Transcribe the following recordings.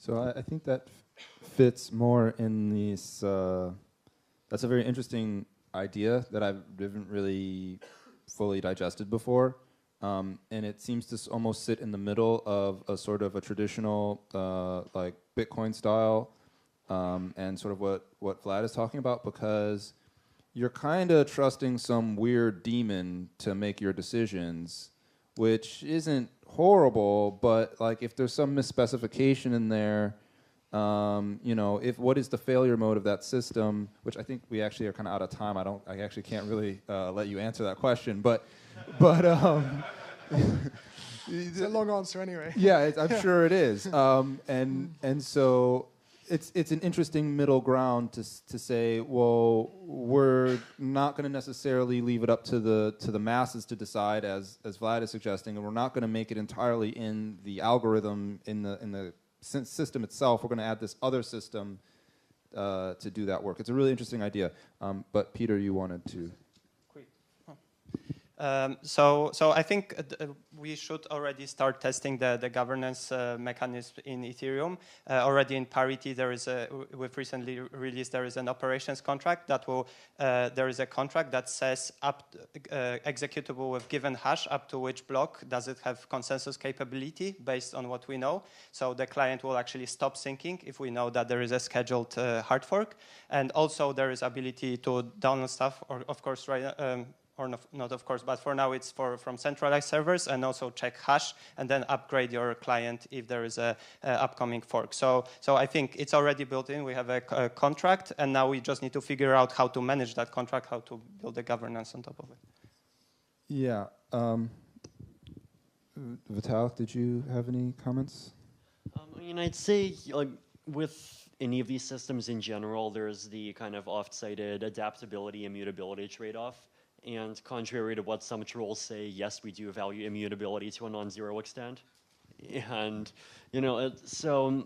So I think that fits more in this. That's a very interesting idea that I haven't really fully digested before, and it seems to almost sit in the middle of a sort of a traditional like Bitcoin style, and sort of what Vlad is talking about, because you're kind of trusting some weird demon to make your decisions, which isn't horrible, but like if there's some misspecification in there, you know, if what is the failure mode of that system, which I think we actually are kind of out of time. I actually can't really let you answer that question, but it's a long answer anyway. Yeah, I'm sure it is, and so. It's an interesting middle ground to say, well, we're not going to necessarily leave it up to the masses to decide, as Vlad is suggesting, and we're not going to make it entirely in the algorithm in the system itself. We're going to add this other system to do that work. It's a really interesting idea. But Peter, you wanted to. So I think we should already start testing the governance mechanism in Ethereum. Already in Parity, we've recently released, there is an operations contract that will, there is a contract that says executable with given hash up to which block does it have consensus capability based on what we know. So the client will actually stop syncing if we know that there is a scheduled hard fork. And also there is ability to download stuff, or of course, right, or not of course, but for now it's from centralized servers, and also check hash and then upgrade your client if there is a upcoming fork. So I think it's already built in. We have a contract, and now we just need to figure out how to manage that contract, how to build the governance on top of it. Yeah. Vitalik, did you have any comments? I mean, I'd say like with any of these systems in general, there's the kind of oft-cited adaptability, immutability trade-off. And contrary to what some trolls say, yes, we do value immutability to a non-zero extent. And, you know, so,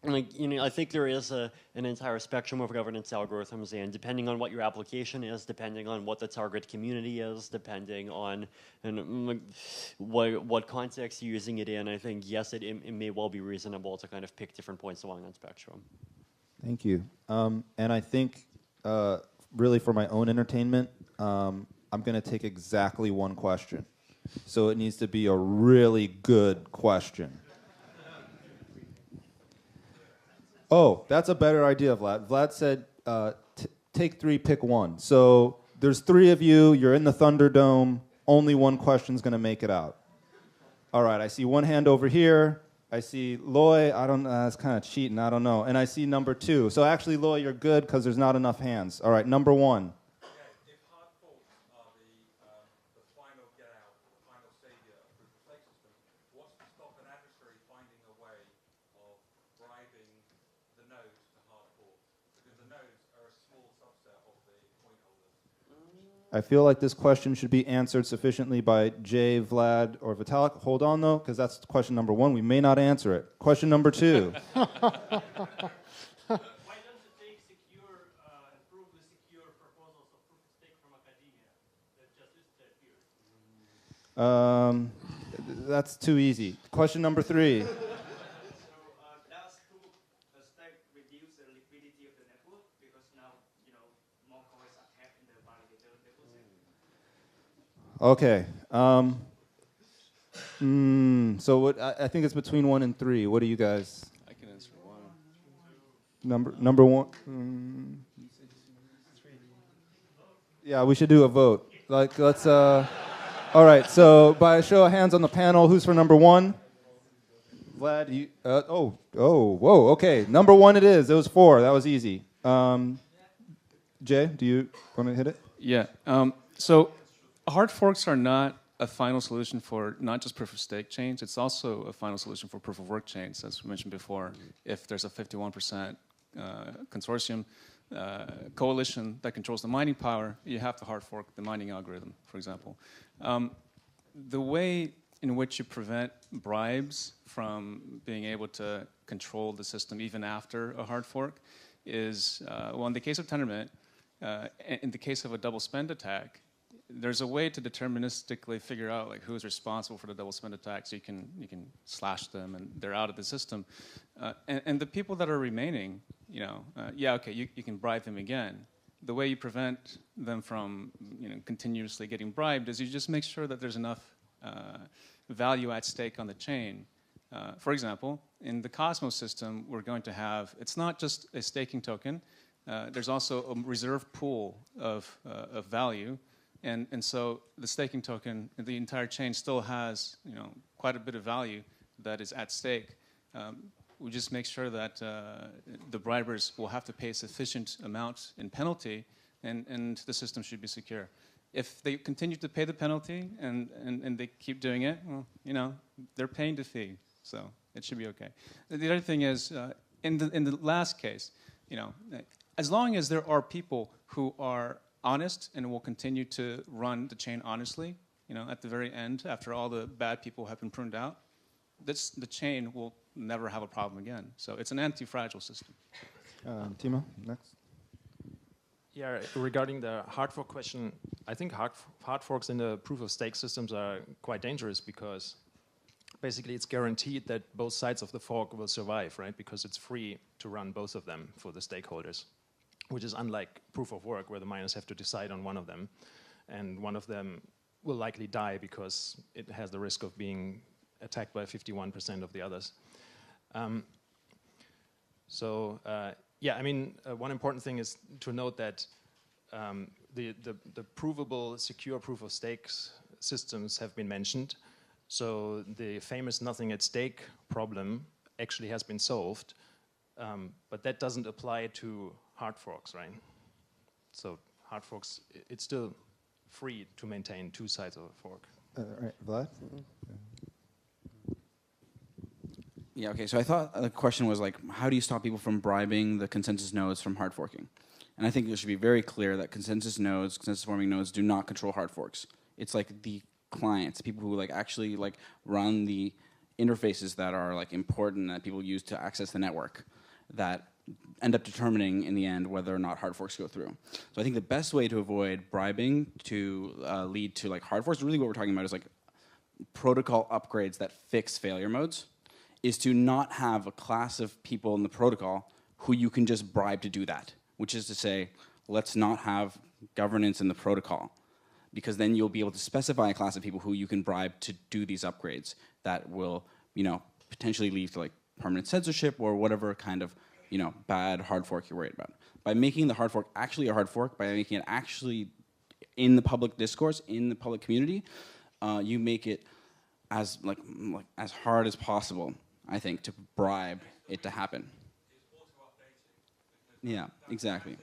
like, you know, I think there is an entire spectrum of governance algorithms, and depending on what your application is, depending on what the target community is, depending on what context you're using it in, I think, yes, it may well be reasonable to kind of pick different points along that spectrum. Thank you. And I think, really for my own entertainment, I'm going to take exactly one question. So it needs to be a really good question. Oh, that's a better idea, Vlad. Vlad said, take three, pick one. So there's three of you, you're in the Thunderdome, only one question's going to make it out. All right, I see one hand over here. I see Loy, that's kind of cheating, I don't know. And I see number two. So actually, Loy, you're good because there's not enough hands. All right, number one. If hard forks are the final get out, the final savior of proof of stake system, what's to stop an adversary finding a way of bribing the nodes to hard fork? Because the nodes are a small subset of the coin holders. I feel like this question should be answered sufficiently by Jay, Vlad, or Vitalik. Hold on, though, because that's question number one. We may not answer it. Question number two. Why don't you take secure and prove the secure proposals of proof of stake from academia that just disappeared? That's too easy. Question number three. So does proof of stake reduce the liquidity of the network? Because now, you know, more coins are kept in the validator deposit. Okay. So what? I think it's between 1 and 3. What do you guys? I can answer one. Number one. Yeah, we should do a vote. Like, let's. All right. So by a show of hands on the panel, who's for number one? Vlad, you. Whoa. Okay, number one it is. It was 4. That was easy. Jay, do you want to hit it? Yeah. So hard forks are not a final solution for not just proof of stake chains. It's also a final solution for proof of work chains, as we mentioned before. If there's a 51% consortium coalition that controls the mining power, you have to hard fork the mining algorithm, for example. The way in which you prevent bribes from being able to control the system even after a hard fork is, well, in the case of Tendermint, in the case of a double spend attack, there's a way to deterministically figure out like who's responsible for the double spend attack, so you can slash them and they're out of the system. And the people that are remaining, yeah, okay, you can bribe them again. The way you prevent them from continuously getting bribed is you just make sure that there's enough value at stake on the chain. For example, in the Cosmos system, we're going to have, it's not just a staking token, there's also a reserve pool of value. And so the staking token, the entire chain still has quite a bit of value that is at stake. We just make sure that the bribers will have to pay a sufficient amount in penalty, and the system should be secure. If they continue to pay the penalty and they keep doing it, well, they're paying the fee, so it should be okay. The other thing is, in the last case, as long as there are people who are honest and will continue to run the chain honestly, at the very end, after all the bad people have been pruned out, the chain will never have a problem again. So it's an anti-fragile system. Timo, next. Yeah, regarding the hard fork question, I think hard forks in the proof of stake systems are quite dangerous because basically it's guaranteed that both sides of the fork will survive, right? Because it's free to run both of them for the stakeholders, which is unlike proof of work where the miners have to decide on one of them, and one of them will likely die because it has the risk of being attacked by 51% of the others. Yeah, I mean, one important thing is to note that the provable secure proof of stakes systems have been mentioned. So the famous nothing at stake problem actually has been solved, but that doesn't apply to hard forks, right? So hard forks, it's still free to maintain two sides of a fork. Right, Vlad? Yeah, okay, so I thought the question was like, how do you stop people from bribing the consensus nodes from hard forking? And I think it should be very clear that consensus forming nodes do not control hard forks. It's like the clients, people who like actually like run the interfaces that are like important that people use to access the network that end up determining in the end whether or not hard forks go through. So I think the best way to avoid bribing to lead to like hard forks, really what we're talking about is like protocol upgrades that fix failure modes, is to not have a class of people in the protocol who you can just bribe to do that, which is to say, let's not have governance in the protocol, because then you'll be able to specify a class of people who you can bribe to do these upgrades that will, potentially lead to like permanent censorship or whatever kind of, bad hard fork you're worried about. By making the hard fork actually a hard fork, by making it actually in the public discourse, in the public community, you make it as as hard as possible, I think, to bribe it to happen. Yeah, exactly.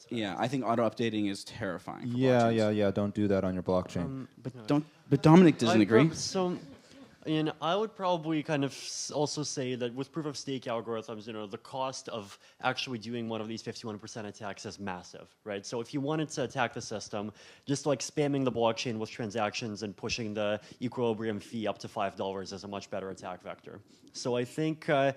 Yeah, I think auto-updating is terrifying. For blockchains. Yeah. Don't do that on your blockchain. But Dominic doesn't agree. I would probably kind of also say that with proof of stake algorithms, the cost of actually doing one of these 51% attacks is massive, right? So if you wanted to attack the system, just like spamming the blockchain with transactions and pushing the equilibrium fee up to $5 is a much better attack vector. So I think my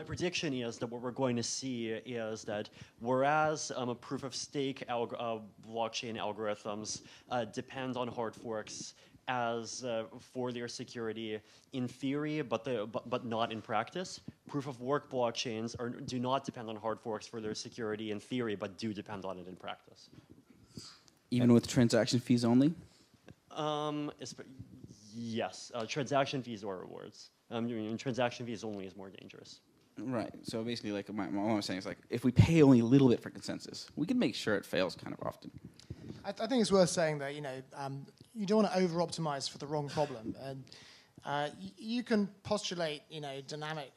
prediction is that what we're going to see is that whereas a proof of stake blockchain algorithms depend on hard forks as for their security in theory, but not in practice. Proof of work blockchains do not depend on hard forks for their security in theory, but do depend on it in practice. Even with transaction fees only? Yes, transaction fees or rewards. Transaction fees only is more dangerous. Right. So basically, like what I'm saying is like, if we pay only a little bit for consensus, we can make sure it fails kind of often. I think it's worth saying that you don't want to over-optimize for the wrong problem, and you can postulate dynamic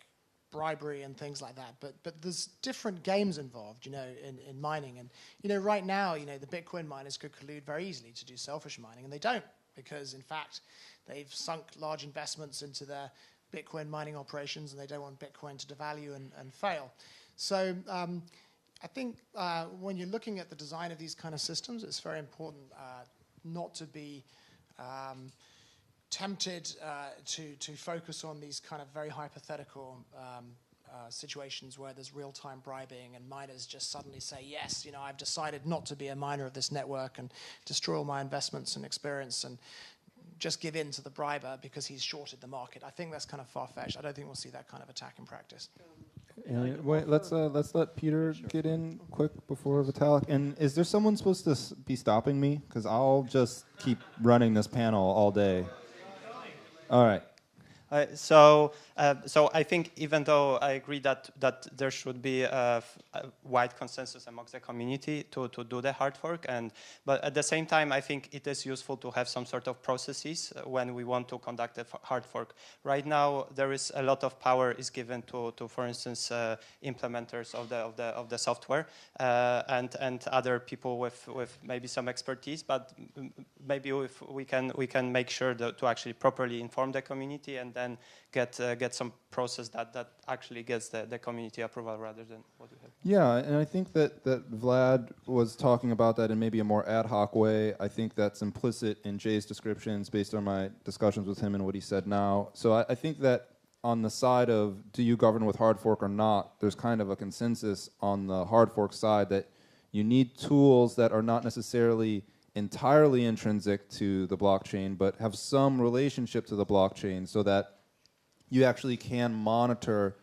bribery and things like that, but there's different games involved in mining, and right now the Bitcoin miners could collude very easily to do selfish mining, and they don't, because in fact they've sunk large investments into their Bitcoin mining operations, and they don't want Bitcoin to devalue and fail. So I think when you're looking at the design of these kind of systems, it's very important not to be tempted to focus on these kind of very hypothetical situations where there's real-time bribing and miners just suddenly say, yes, I've decided not to be a miner of this network and destroy all my investments and experience and just give in to the briber because he's shorted the market. I think that's kind of far-fetched. I don't think we'll see that kind of attack in practice. Wait, let's let Peter get in quick before Vitalik. And is there someone supposed to be stopping me? Because I'll just keep running this panel all day. All right. So I think even though I agree that there should be a wide consensus amongst the community to do the hard fork, but at the same time I think it is useful to have some sort of processes when we want to conduct a hard fork. Right now there is a lot of power is given to for instance implementers of the software and other people with maybe some expertise, but maybe if we can make sure to actually properly inform the community and then get some process that actually gets the community approval rather than what we have. Yeah, and I think that Vlad was talking about that in maybe a more ad hoc way. I think that's implicit in Jay's descriptions based on my discussions with him and what he said now. So I think that on the side of do you govern with hard fork or not, there's kind of a consensus on the hard fork side that you need tools that are not necessarily entirely intrinsic to the blockchain, but have some relationship to the blockchain so that you actually can monitor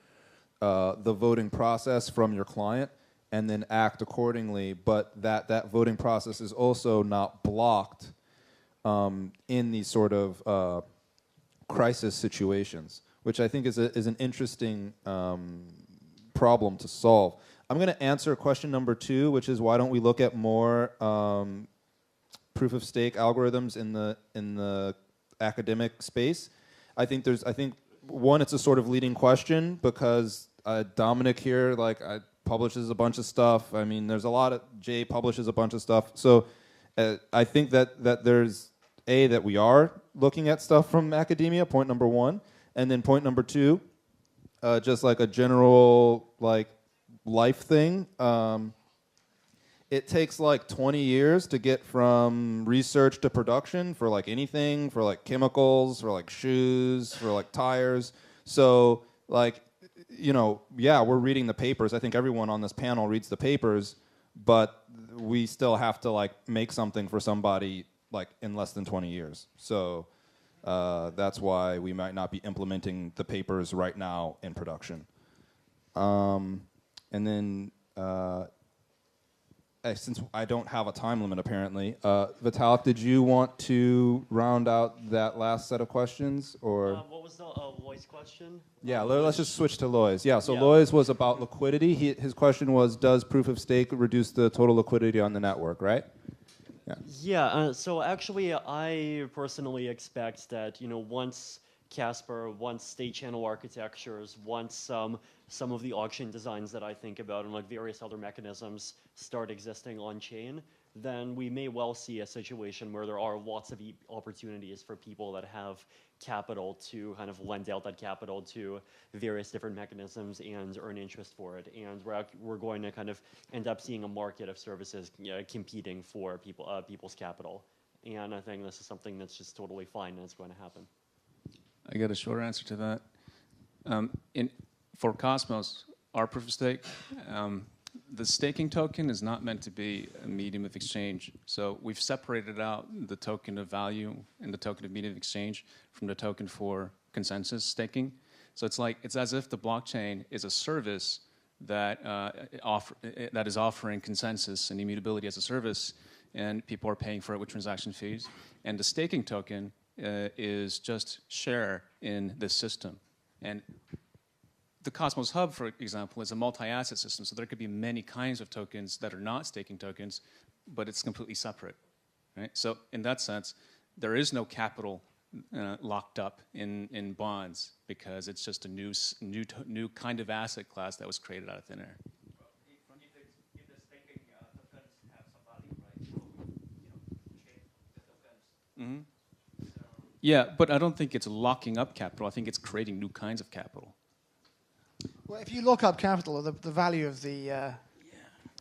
the voting process from your client and then act accordingly, but that voting process is also not blocked in these sort of crisis situations, which I think is an interesting problem to solve. I'm going to answer question number 2, which is why don't we look at more proof of stake algorithms in the academic space. I think one, it's a sort of leading question because Dominic here publishes a bunch of stuff. I mean, there's a lot of Jay publishes a bunch of stuff. So I think that there's that we are looking at stuff from academia. Point number 1, and then point number 2, just like a general life thing. It takes 20 years to get from research to production for anything, for chemicals, for shoes, for tires. So we're reading the papers. I think everyone on this panel reads the papers, but we still have to make something for somebody in less than 20 years. So that's why we might not be implementing the papers right now in production. And then since I don't have a time limit, apparently, Vitalik, did you want to round out that last set of questions, or what was the Loy's question? Yeah, let's just switch to Loy's. Yeah, so Yeah. Loy's was about liquidity. His question was, does proof of stake reduce the total liquidity on the network? Right? Yeah. Yeah. So actually, I personally expect that once Casper, once state channel architectures, once some of the auction designs that I think about and various other mechanisms start existing on chain, then we may well see a situation where there are lots of opportunities for people that have capital to kind of lend out that capital to various different mechanisms and earn interest for it. And we're going to kind of end up seeing a market of services competing for people's capital. And I think this is something that's just totally fine and it's going to happen. I got a short answer to that. For Cosmos, our proof of stake, the staking token is not meant to be a medium of exchange. So we've separated out the token of value and the token of medium of exchange from the token for consensus staking. So it's as if the blockchain is a service that that is offering consensus and immutability as a service, and people are paying for it with transaction fees. And the staking token is just share in this system. And the Cosmos Hub, for example, is a multi-asset system, so there could be many kinds of tokens that are not staking tokens, but it's completely separate, right? So in that sense, there is no capital locked up in bonds because it's just a new kind of asset class that was created out of thin air. If the staking tokens have some value, right? Change the tokens. Mm-hmm. Yeah, but I don't think it's locking up capital. I think it's creating new kinds of capital. Well, if you lock up capital, the value of the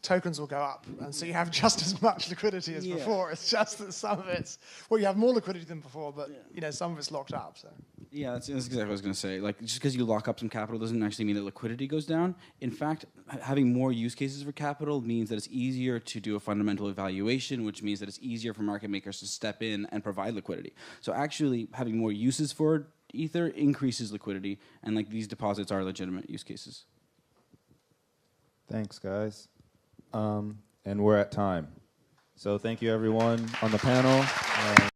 tokens will go up, and so you have just as much liquidity as Yeah. before. It's just that some of it's, well, you have more liquidity than before, but some of it's locked up. So. Yeah, that's exactly what I was going to say. Like, just because you lock up some capital doesn't actually mean that liquidity goes down. In fact, having more use cases for capital means that it's easier to do a fundamental evaluation, which means that it's easier for market makers to step in and provide liquidity. So actually, having more uses for Ether increases liquidity, and like these deposits are legitimate use cases. Thanks, guys. And we're at time. So thank you, everyone on the panel.